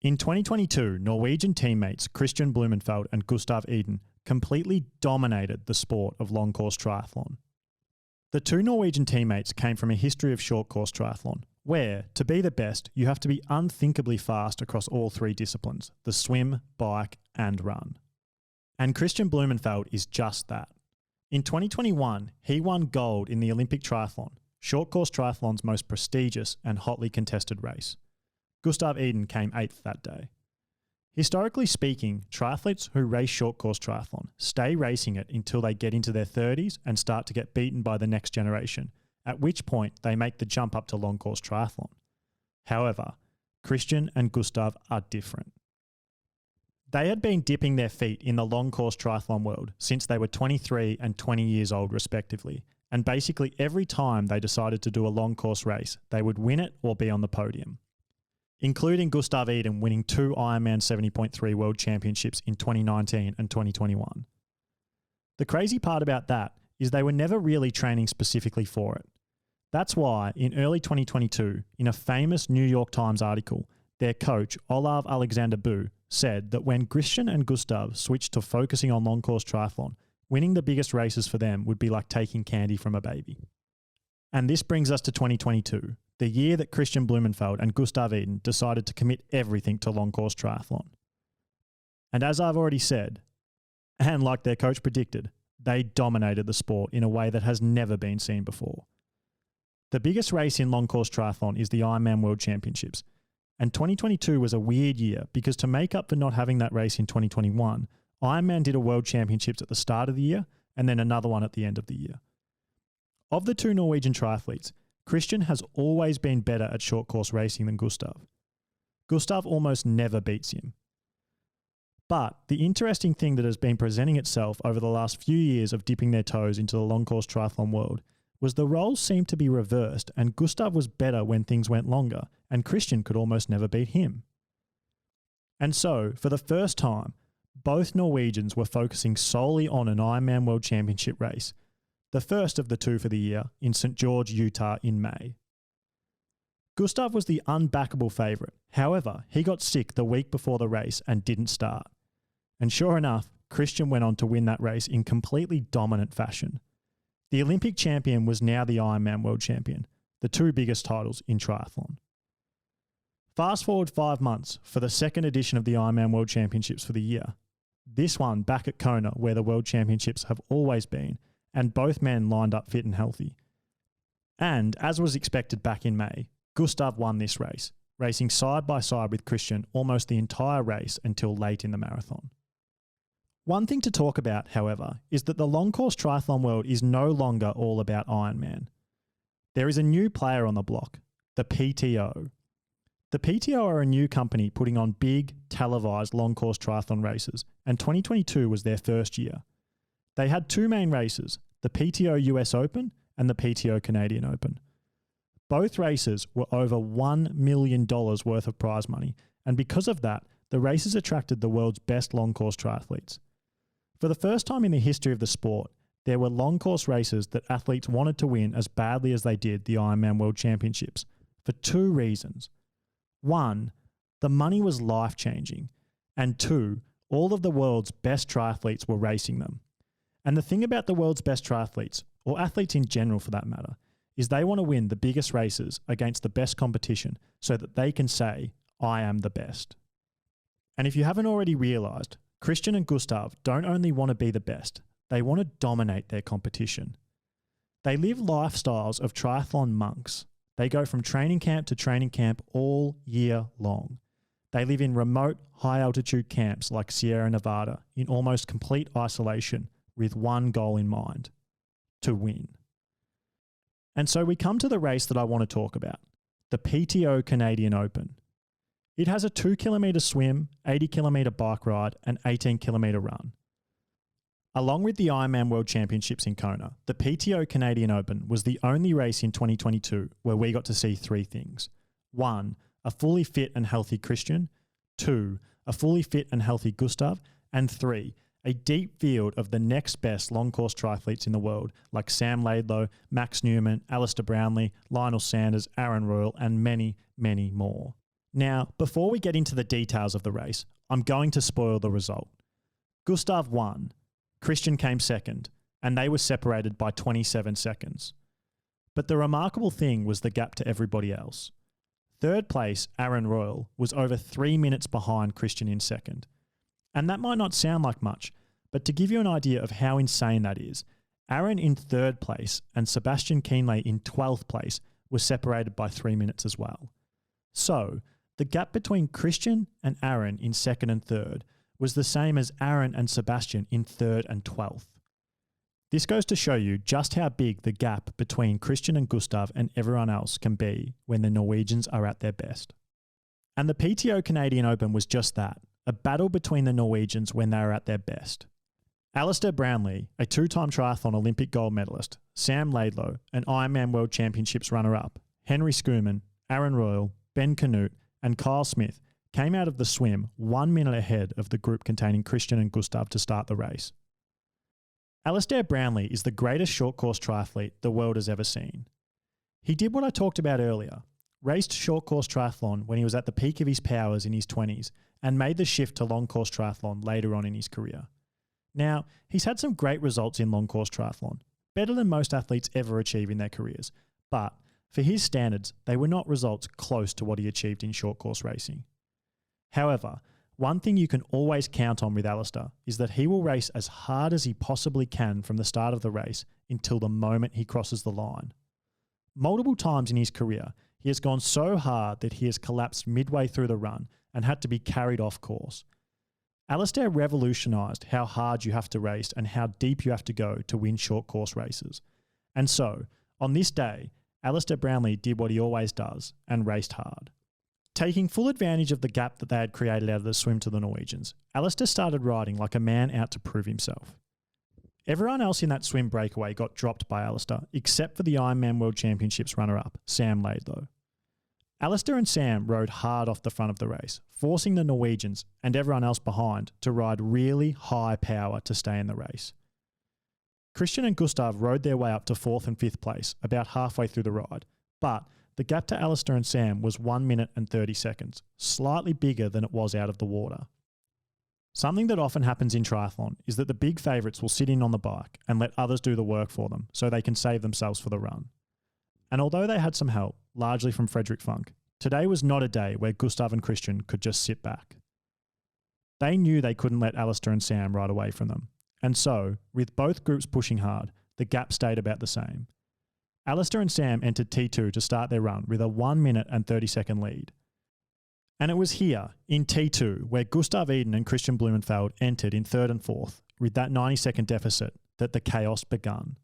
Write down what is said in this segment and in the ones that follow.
In 2022, Norwegian teammates Christian Blumenfeld and Gustav Iden completely dominated the sport of long course triathlon. The two Norwegian teammates came from a history of short course triathlon, where, to be the best, you have to be unthinkably fast across all three disciplines, the swim, bike, and run. And Christian Blumenfeld is just that. In 2021, he won gold in the Olympic triathlon, short course triathlon's most prestigious and hotly contested race. Gustav Iden came 8th that day. Historically speaking, triathletes who race short course triathlon stay racing it until they get into their 30s and start to get beaten by the next generation, at which point they make the jump up to long course triathlon. However, Christian and Gustav are different. They had been dipping their feet in the long course triathlon world since they were 23 and 20 years old respectively, and basically every time they decided to do a long course race, they would win it or be on the podium, including Gustav Iden winning 2 Ironman 70.3 World Championships in 2019 and 2021. The crazy part about that is they were never really training specifically for it. That's why, in early 2022, in a famous New York Times article, their coach, Olav Alexander Boo, said that when Christian and Gustav switched to focusing on long course triathlon, winning the biggest races for them would be like taking candy from a baby. And this brings us to 2022, the year that Christian Blumenfeld and Gustav Iden decided to commit everything to long course triathlon. And as I've already said, and like their coach predicted, they dominated the sport in a way that has never been seen before. The biggest race in long course triathlon is the Ironman World Championships, and 2022 was a weird year because to make up for not having that race in 2021, Ironman did a World Championships at the start of the year and then another one at the end of the year. Of the two Norwegian triathletes, Christian has always been better at short course racing than Gustav. Gustav almost never beats him. But the interesting thing that has been presenting itself over the last few years of dipping their toes into the long course triathlon world was the roles seemed to be reversed and Gustav was better when things went longer and Christian could almost never beat him. And so, for the first time, both Norwegians were focusing solely on an Ironman World Championship race, the first of the two for the year in St. George, Utah in May. Gustav was the unbackable favourite. However, he got sick the week before the race and didn't start. And sure enough, Christian went on to win that race in completely dominant fashion. The Olympic champion was now the Ironman World Champion, the two biggest titles in triathlon. Fast forward 5 months for the second edition of the Ironman World Championships for the year. This one back at Kona where the World Championships have always been, and both men lined up fit and healthy. And, as was expected back in May, Gustav won this race, racing side by side with Christian almost the entire race until late in the marathon. One thing to talk about, however, is that the long course triathlon world is no longer all about Ironman. There is a new player on the block, the PTO. The PTO are a new company putting on big, televised long course triathlon races, and 2022 was their first year. They had 2 main races, the PTO US Open and the PTO Canadian Open. Both races were over $1 million worth of prize money, and because of that, the races attracted the world's best long course triathletes. For the first time in the history of the sport, there were long course races that athletes wanted to win as badly as they did the Ironman World Championships, for 2 reasons. 1, the money was life-changing, and 2, all of the world's best triathletes were racing them. And the thing about the world's best triathletes, or athletes in general for that matter, is they want to win the biggest races against the best competition so that they can say, I am the best. And if you haven't already realised, Christian and Gustav don't only want to be the best, they want to dominate their competition. They live lifestyles of triathlon monks. They go from training camp to training camp all year long. They live in remote, high-altitude camps like Sierra Nevada in almost complete isolation with one goal in mind: to win. And so we come to the race that I want to talk about, the PTO Canadian Open. It has a 2-kilometre swim, 80-kilometre bike ride, and 18-kilometre run. Along with the Ironman World Championships in Kona, the PTO Canadian Open was the only race in 2022 where we got to see 3 things. 1, a fully fit and healthy Christian. 2, a fully fit and healthy Gustav. And 3, a deep field of the next best long course triathletes in the world like Sam Laidlow, Max Newman, Alistair Brownlee, Lionel Sanders, Aaron Royal, and many, many more. Now, before we get into the details of the race, I'm going to spoil the result. Gustav won, Christian came second, and they were separated by 27 seconds. But the remarkable thing was the gap to everybody else. Third place, Aaron Royal, was over 3 minutes behind Christian in second. And that might not sound like much, but to give you an idea of how insane that is, Aaron in third place and Sebastian Kienle in 12th place were separated by 3 minutes as well. So, the gap between Christian and Aaron in second and third was the same as Aaron and Sebastian in third and 12th. This goes to show you just how big the gap between Christian and Gustav and everyone else can be when the Norwegians are at their best. And the PTO Canadian Open was just that, a battle between the Norwegians when they are at their best. Alistair Brownlee, a two-time triathlon Olympic gold medalist, Sam Laidlow, an Ironman World Championships runner-up, Henry Schoeman, Aaron Royal, Ben Canute, and Kyle Smith came out of the swim 1 minute ahead of the group containing Christian and Gustav to start the race. Alistair Brownlee is the greatest short course triathlete the world has ever seen. He did what I talked about earlier, raced short course triathlon when he was at the peak of his powers in his 20s and made the shift to long course triathlon later on in his career. Now, he's had some great results in long course triathlon, better than most athletes ever achieve in their careers, but for his standards, they were not results close to what he achieved in short course racing. However, one thing you can always count on with Alistair is that he will race as hard as he possibly can from the start of the race until the moment he crosses the line. Multiple times in his career, he has gone so hard that he has collapsed midway through the run and had to be carried off course. Alistair revolutionised how hard you have to race and how deep you have to go to win short course races. And so, on this day, Alistair Brownlee did what he always does and raced hard. Taking full advantage of the gap that they had created out of the swim to the Norwegians, Alistair started riding like a man out to prove himself. Everyone else in that swim breakaway got dropped by Alistair, except for the Ironman World Championships runner-up, Sam Laidlow. Alistair and Sam rode hard off the front of the race, forcing the Norwegians and everyone else behind to ride really high power to stay in the race. Christian and Gustav rode their way up to 4th and 5th place about halfway through the ride, but the gap to Alistair and Sam was 1 minute and 30 seconds, slightly bigger than it was out of the water. Something that often happens in triathlon is that the big favourites will sit in on the bike and let others do the work for them so they can save themselves for the run. And although they had some help, largely from Frederick Funk, today was not a day where Gustav and Christian could just sit back. They knew they couldn't let Alistair and Sam ride away from them. And so, with both groups pushing hard, the gap stayed about the same. Alistair and Sam entered T2 to start their run with a 1 minute and 30 second lead. And it was here, in T2, where Gustav Iden and Christian Blumenfeld entered in 3rd and 4th, with that 90-second deficit, that the chaos begun.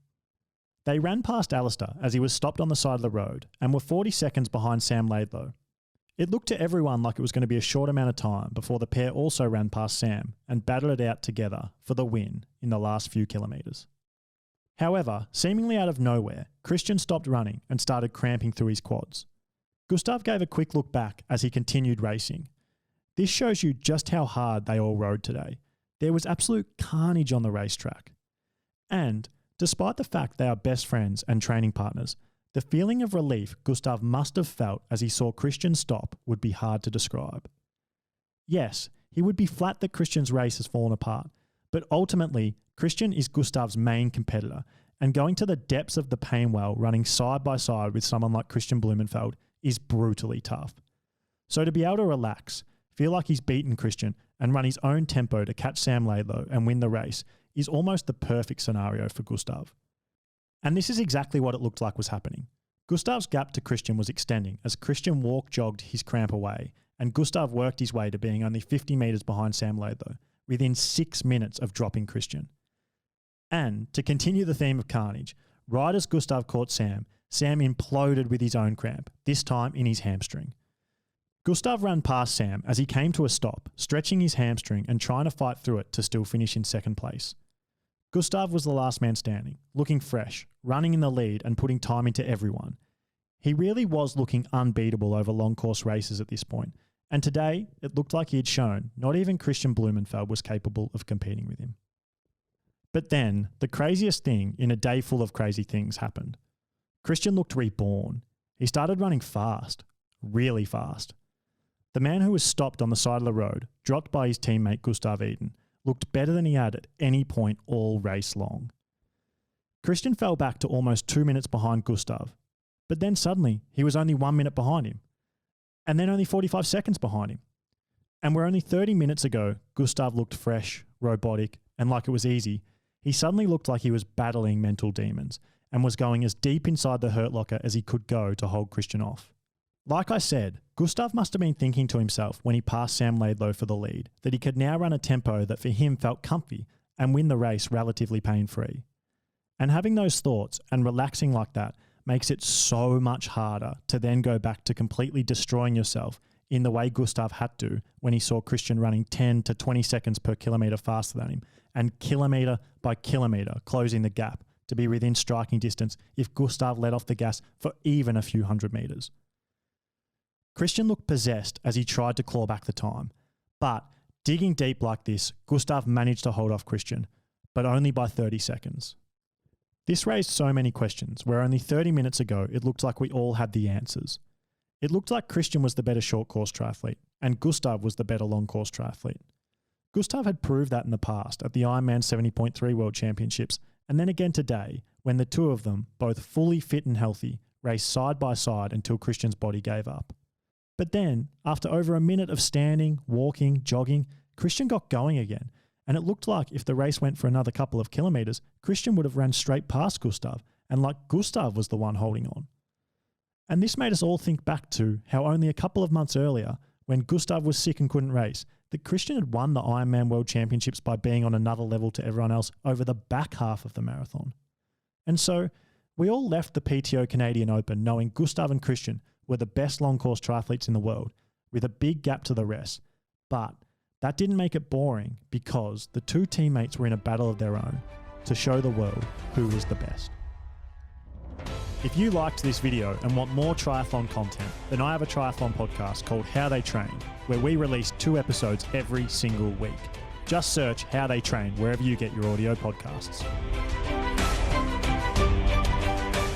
They ran past Alistair as he was stopped on the side of the road and were 40 seconds behind Sam Laidlow. It looked to everyone like it was going to be a short amount of time before the pair also ran past Sam and battled it out together for the win in the last few kilometres. However, seemingly out of nowhere, Christian stopped running and started cramping through his quads. Gustav gave a quick look back as he continued racing. This shows you just how hard they all rode today. There was absolute carnage on the racetrack. And, despite the fact they are best friends and training partners, the feeling of relief Gustav must have felt as he saw Christian stop would be hard to describe. Yes, he would be flat that Christian's race has fallen apart, but ultimately, Christian is Gustav's main competitor, and going to the depths of the pain well running side by side with someone like Christian Blumenfeld is brutally tough. So to be able to relax, feel like he's beaten Christian, and run his own tempo to catch Sam Laidlow and win the race is almost the perfect scenario for Gustav. And this is exactly what it looked like was happening. Gustav's gap to Christian was extending as Christian walk-jogged his cramp away, and Gustav worked his way to being only 50 metres behind Sam Laidlow, within 6 minutes of dropping Christian. And, to continue the theme of carnage, right as Gustav caught Sam, Sam imploded with his own cramp, this time in his hamstring. Gustav ran past Sam as he came to a stop, stretching his hamstring and trying to fight through it to still finish in second place. Gustav was the last man standing, looking fresh, running in the lead and putting time into everyone. He really was looking unbeatable over long course races at this point, and today it looked like he had shown not even Christian Blumenfeld was capable of competing with him. But then, the craziest thing in a day full of crazy things happened. Christian looked reborn. He started running fast, really fast. The man who was stopped on the side of the road, dropped by his teammate Gustav Iden, looked better than he had at any point all race long. Christian fell back to almost 2 minutes behind Gustav, but then suddenly he was only 1 minute behind him, and then only 45 seconds behind him. And where only 30 minutes ago Gustav looked fresh, robotic, and like it was easy, he suddenly looked like he was battling mental demons and was going as deep inside the hurt locker as he could go to hold Christian off. Like I said, Gustav must have been thinking to himself when he passed Sam Laidlow for the lead that he could now run a tempo that for him felt comfy and win the race relatively pain-free. And having those thoughts and relaxing like that makes it so much harder to then go back to completely destroying yourself in the way Gustav had to when he saw Christian running 10 to 20 seconds per kilometre faster than him and kilometre by kilometre closing the gap to be within striking distance if Gustav let off the gas for even a few hundred metres. Christian looked possessed as he tried to claw back the time, but digging deep like this, Gustav managed to hold off Christian, but only by 30 seconds. This raised so many questions, where only 30 minutes ago it looked like we all had the answers. It looked like Christian was the better short course triathlete, and Gustav was the better long course triathlete. Gustav had proved that in the past at the Ironman 70.3 World Championships, and then again today, when the two of them, both fully fit and healthy, raced side by side until Christian's body gave up. But then, after over a minute of standing, walking, jogging, Christian got going again, and it looked like if the race went for another couple of kilometres, Christian would have ran straight past Gustav, and like Gustav was the one holding on. And this made us all think back to how only a couple of months earlier, when Gustav was sick and couldn't race, that Christian had won the Ironman World Championships by being on another level to everyone else over the back half of the marathon. And so, we all left the PTO Canadian Open knowing Gustav and Christian were the best long course triathletes in the world, with a big gap to the rest. But that didn't make it boring because the two teammates were in a battle of their own to show the world who was the best. If you liked this video and want more triathlon content, then I have a triathlon podcast called How They Train, where we release 2 episodes every single week. Just search How They Train wherever you get your audio podcasts.